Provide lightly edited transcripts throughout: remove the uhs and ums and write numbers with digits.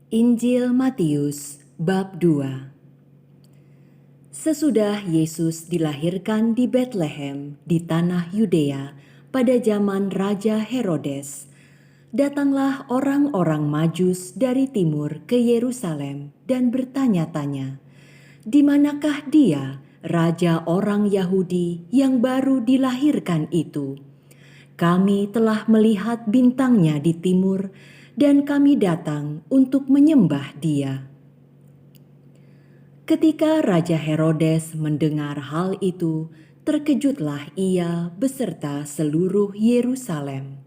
Injil Matius bab 2. Sesudah Yesus dilahirkan di Betlehem di tanah Yudea pada zaman Raja Herodes, datanglah orang-orang Majus dari timur ke Yerusalem dan bertanya-tanya, "Di manakah dia, raja orang Yahudi yang baru dilahirkan itu? Kami telah melihat bintangnya di timur, dan kami datang untuk menyembah dia." Ketika Raja Herodes mendengar hal itu, terkejutlah ia beserta seluruh Yerusalem.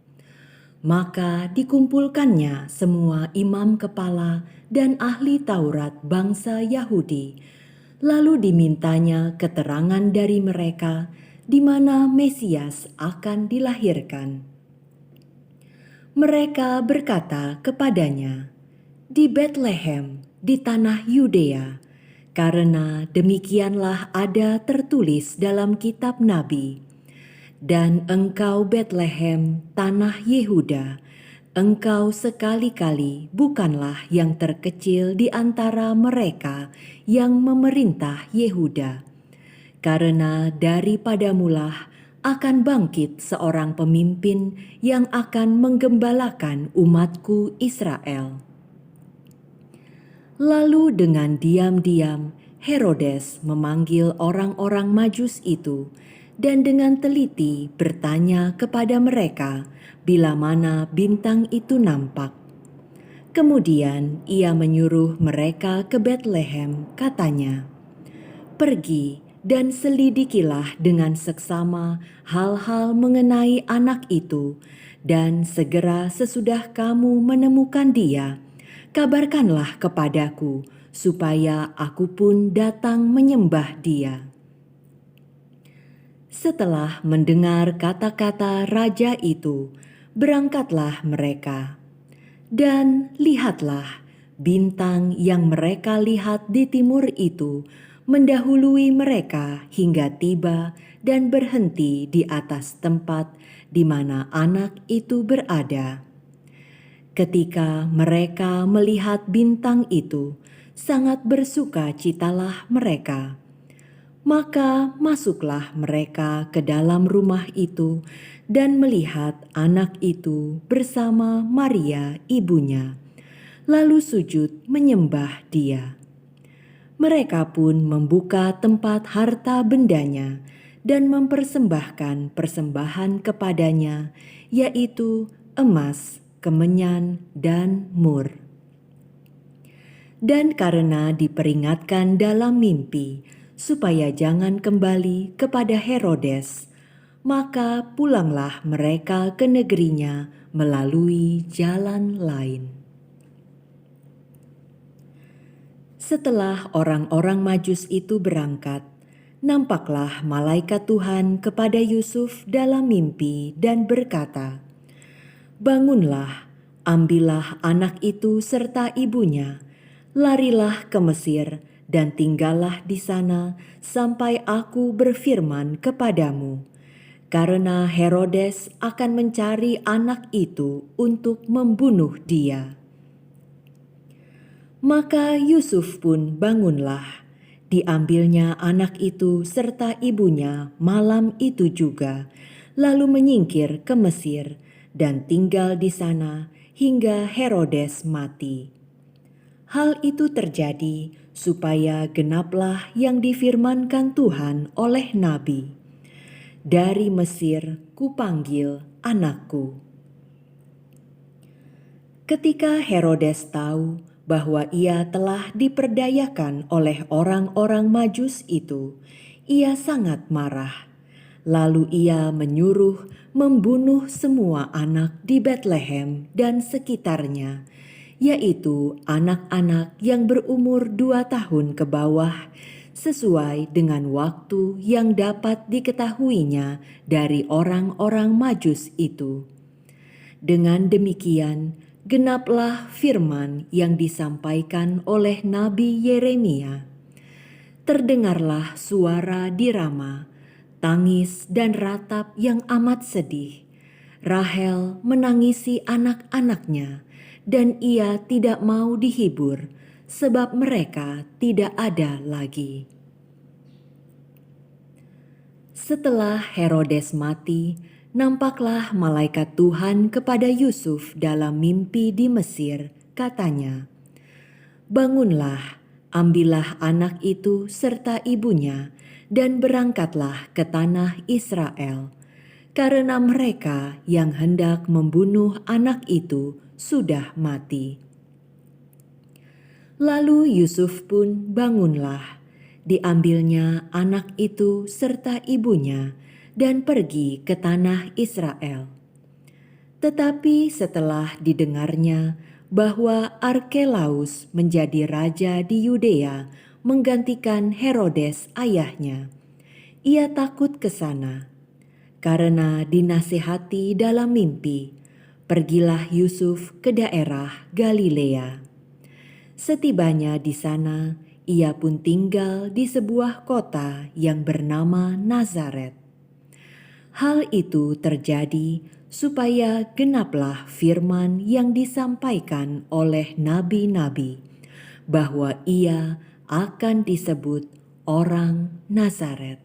Maka dikumpulkannya semua imam kepala dan ahli Taurat bangsa Yahudi, lalu dimintanya keterangan dari mereka di mana Mesias akan dilahirkan. Mereka berkata kepadanya, "Di Betlehem, di tanah Yudea, karena demikianlah ada tertulis dalam kitab Nabi, 'Dan engkau Betlehem, tanah Yehuda, engkau sekali-kali bukanlah yang terkecil di antara mereka yang memerintah Yehuda, karena daripadamulah akan bangkit seorang pemimpin yang akan menggembalakan umatku Israel.'" Lalu dengan diam-diam Herodes memanggil orang-orang Majus itu dan dengan teliti bertanya kepada mereka bila mana bintang itu nampak. Kemudian ia menyuruh mereka ke Betlehem, katanya, "Pergi dan selidikilah dengan seksama hal-hal mengenai anak itu, dan segera sesudah kamu menemukan dia, kabarkanlah kepadaku, supaya aku pun datang menyembah dia." Setelah mendengar kata-kata raja itu, berangkatlah mereka. Dan lihatlah, bintang yang mereka lihat di timur itu mendahului mereka hingga tiba dan berhenti di atas tempat di mana anak itu berada. Ketika mereka melihat bintang itu, sangat bersukacitalah mereka. Maka masuklah mereka ke dalam rumah itu dan melihat anak itu bersama Maria ibunya, lalu sujud menyembah dia. Mereka pun membuka tempat harta bendanya dan mempersembahkan persembahan kepadanya, yaitu emas, kemenyan, dan mur. Dan karena diperingatkan dalam mimpi supaya jangan kembali kepada Herodes, maka pulanglah mereka ke negerinya melalui jalan lain. Setelah orang-orang Majus itu berangkat, nampaklah malaikat Tuhan kepada Yusuf dalam mimpi dan berkata, "Bangunlah, ambillah anak itu serta ibunya, larilah ke Mesir dan tinggallah di sana sampai aku berfirman kepadamu, karena Herodes akan mencari anak itu untuk membunuh dia." Maka Yusuf pun bangunlah, diambilnya anak itu serta ibunya malam itu juga, lalu menyingkir ke Mesir dan tinggal di sana hingga Herodes mati. Hal itu terjadi supaya genaplah yang difirmankan Tuhan oleh nabi, "Dari Mesir kupanggil anakku." Ketika Herodes tahu bahwa ia telah diperdayakan oleh orang-orang Majus itu, ia sangat marah. Lalu ia menyuruh membunuh semua anak di Betlehem dan sekitarnya, yaitu anak-anak yang berumur 2 tahun ke bawah, sesuai dengan waktu yang dapat diketahuinya dari orang-orang Majus itu. Dengan demikian, genaplah firman yang disampaikan oleh Nabi Yeremia. Terdengarlah suara di Rama, tangis dan ratap yang amat sedih. Rahel menangisi anak-anaknya, dan ia tidak mau dihibur, sebab mereka tidak ada lagi. Setelah Herodes mati, nampaklah malaikat Tuhan kepada Yusuf dalam mimpi di Mesir, katanya, "Bangunlah, ambillah anak itu serta ibunya, dan berangkatlah ke tanah Israel, karena mereka yang hendak membunuh anak itu sudah mati." Lalu Yusuf pun bangunlah, diambilnya anak itu serta ibunya, dan pergi ke tanah Israel. Tetapi setelah didengarnya bahwa Arkelaus menjadi raja di Yudea menggantikan Herodes ayahnya, ia takut ke sana. Karena dinasihati dalam mimpi, pergilah Yusuf ke daerah Galilea. Setibanya di sana, ia pun tinggal di sebuah kota yang bernama Nazaret. Hal itu terjadi supaya genaplah firman yang disampaikan oleh nabi-nabi, bahwa ia akan disebut orang Nazaret.